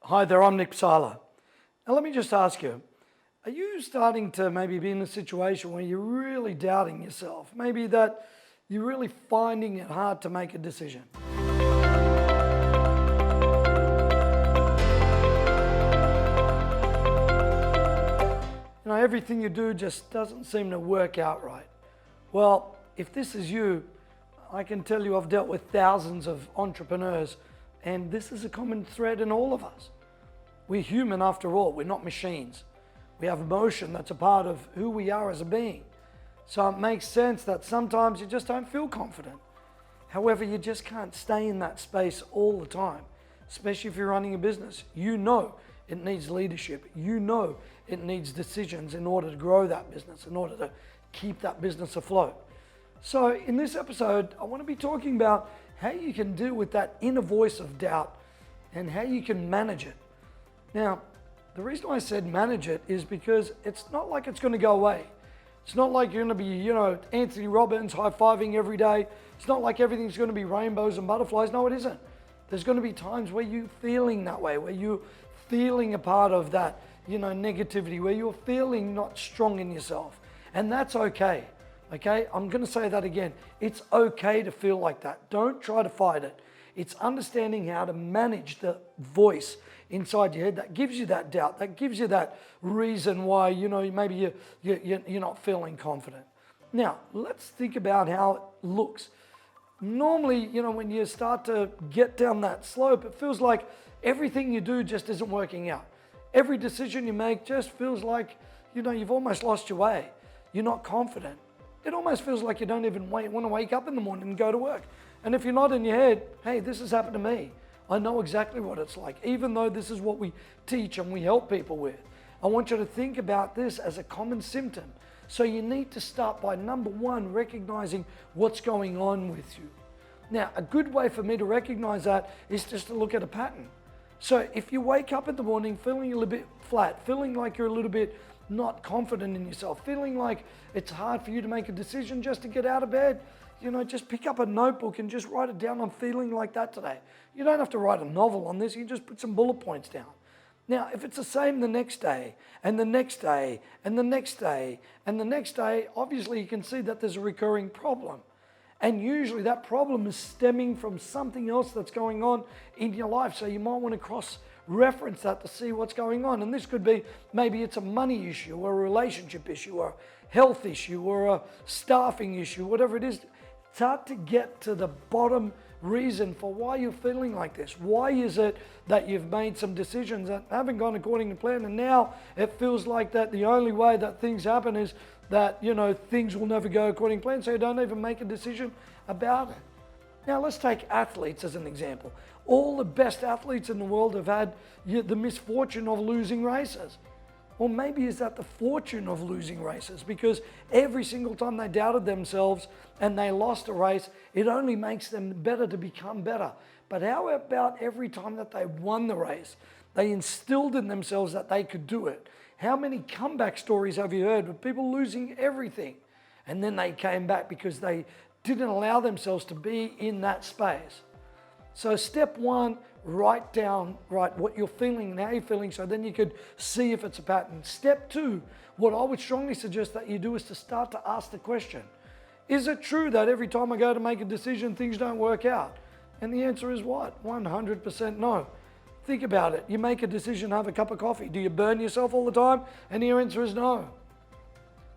Hi there, I'm Nick Sala. Now let me just ask you, are you starting to maybe be in a situation where you're really doubting yourself? Maybe that you're really finding it hard to make a decision? Everything you do just doesn't seem to work out right. Well, if this is you, I can tell you I've dealt with thousands of entrepreneurs, and this is a common thread in all of us. We're human after all, we're not machines. We have emotion that's a part of who we are as a being. So it makes sense that sometimes you just don't feel confident. However, you just can't stay in that space all the time, especially if you're running a business. You know it needs leadership. You know it needs decisions in order to grow that business, in order to keep that business afloat. So in this episode, I want to be talking about how you can deal with that inner voice of doubt and how you can manage it. Now, the reason I said manage it is because it's not like it's going to go away. It's not like you're going to be, Anthony Robbins high-fiving every day. It's not like everything's going to be rainbows and butterflies. No, it isn't. There's going to be times where you're feeling that way, where you're feeling a part of that, negativity, where you're feeling not strong in yourself. And that's okay. Okay? I'm going to say that again. It's okay to feel like that. Don't try to fight it. It's understanding how to manage the voice inside your head that gives you that doubt, that gives you that reason why, maybe you're not feeling confident. Now, let's think about how it looks. Normally, when you start to get down that slope, it feels like everything you do just isn't working out. Every decision you make just feels like, you've almost lost your way. You're not confident. It almost feels like you don't even want to wake up in the morning and go to work. And if you're not in your head, hey, this has happened to me. I know exactly what it's like, even though this is what we teach and we help people with. I want you to think about this as a common symptom. So you need to start by, number one, recognizing what's going on with you. Now, a good way for me to recognize that is just to look at a pattern. So if you wake up in the morning feeling a little bit flat, feeling like you're a little bit not confident in yourself, feeling like it's hard for you to make a decision just to get out of bed, just pick up a notebook and just write it down. I'm feeling like that today. You don't have to write a novel on this. You just put some bullet points down. Now, if it's the same the next day, and the next day, and the next day, and the next day, obviously you can see that there's a recurring problem. And usually that problem is stemming from something else that's going on in your life. So you might want to cross-reference that to see what's going on. And this could be, maybe it's a money issue, or a relationship issue, or a health issue, or a staffing issue, whatever it is. Start to get to the bottom reason for why you're feeling like this. Why is it that you've made some decisions that haven't gone according to plan, and now it feels like that the only way that things happen is that, things will never go according to plan, so you don't even make a decision about it. Now let's take athletes as an example. All the best athletes in the world have had the misfortune of losing races. Or maybe is that the fortune of losing races, because every single time they doubted themselves and they lost a race, it only makes them better to become better. But how about every time that they won the race, they instilled in themselves that they could do it? How many comeback stories have you heard of people losing everything and then they came back because they didn't allow themselves to be in that space? So step one, write down what you're feeling and how you're feeling, so then you could see if it's a pattern. Step two, what I would strongly suggest that you do is to start to ask the question, is it true that every time I go to make a decision, things don't work out? And the answer is what? 100% no. Think about it. You make a decision, have a cup of coffee. Do you burn yourself all the time? And the answer is no.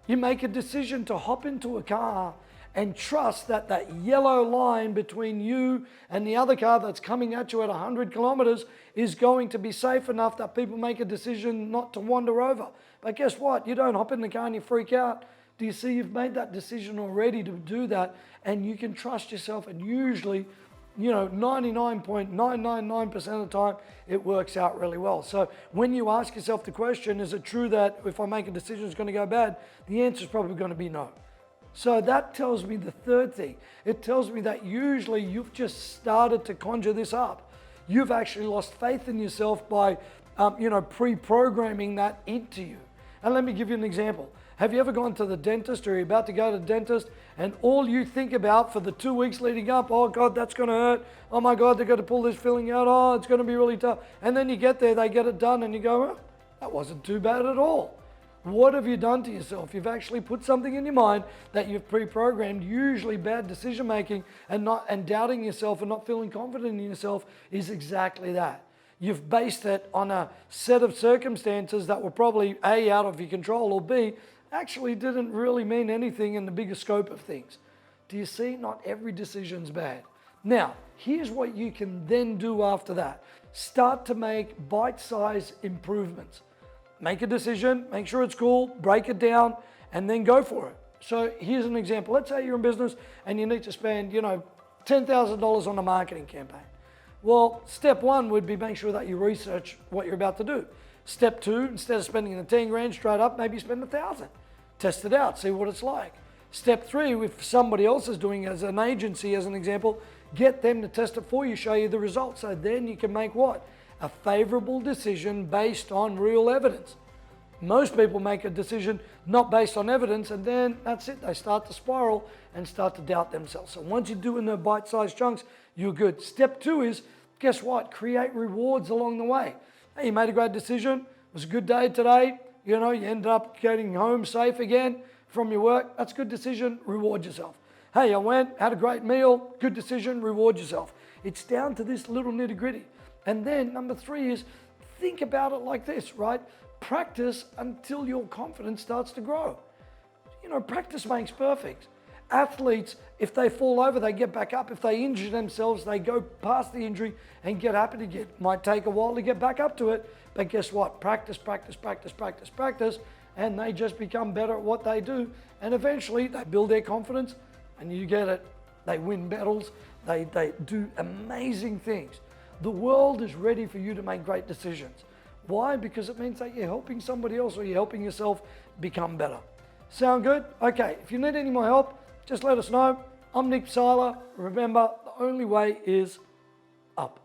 You make a decision to hop into a car and trust that that yellow line between you and the other car that's coming at you at 100 kilometers is going to be safe enough that people make a decision not to wander over. But guess what? You don't hop in the car and you freak out. Do you see you've made that decision already to do that, and you can trust yourself, and usually 99.999% of the time, it works out really well. So when you ask yourself the question, is it true that if I make a decision it's going to go bad? The answer is probably going to be no. So that tells me the third thing. It tells me that usually you've just started to conjure this up. You've actually lost faith in yourself by, pre-programming that into you. And let me give you an example. Have you ever gone to the dentist or you're about to go to the dentist and all you think about for the 2 weeks leading up, oh God, that's going to hurt. Oh my God, they're going to pull this filling out. Oh, it's going to be really tough. And then you get there, they get it done and you go, well, that wasn't too bad at all. What have you done to yourself? You've actually put something in your mind that you've pre-programmed. Usually bad decision making and doubting yourself and not feeling confident in yourself is exactly that. You've based it on a set of circumstances that were probably A, out of your control, or B, actually didn't really mean anything in the bigger scope of things. Do you see? Not every decision's bad. Now, here's what you can then do after that. Start to make bite-sized improvements. Make a decision, make sure it's cool, break it down, and then go for it. So here's an example. Let's say you're in business and you need to spend, $10,000 on a marketing campaign. Well, step one would be make sure that you research what you're about to do. Step two, instead of spending the 10 grand straight up, maybe spend 1,000. Test it out, see what it's like. Step three, if somebody else is doing it as an agency, as an example, get them to test it for you, show you the results. So then you can make what? A favorable decision based on real evidence. Most people make a decision not based on evidence, and then that's it. They start to spiral and start to doubt themselves. So once you do in the bite-sized chunks, you're good. Step two is, guess what? Create rewards along the way. Hey, you made a great decision. It was a good day today. You ended up getting home safe again from your work. That's a good decision. Reward yourself. Hey, I went, had a great meal. Good decision. Reward yourself. It's down to this little nitty-gritty. And then number three is think about it like this, right? Practice until your confidence starts to grow. Practice makes perfect. Athletes, if they fall over, they get back up. If they injure themselves, they go past the injury and get up again. Might take a while to get back up to it, but guess what? Practice, practice, practice, practice, practice, and they just become better at what they do. And eventually they build their confidence, and you get it. They win battles. They do amazing things. The world is ready for you to make great decisions. Why? Because it means that you're helping somebody else or you're helping yourself become better. Sound good? Okay, if you need any more help, just let us know. I'm Nick Seiler. Remember, the only way is up.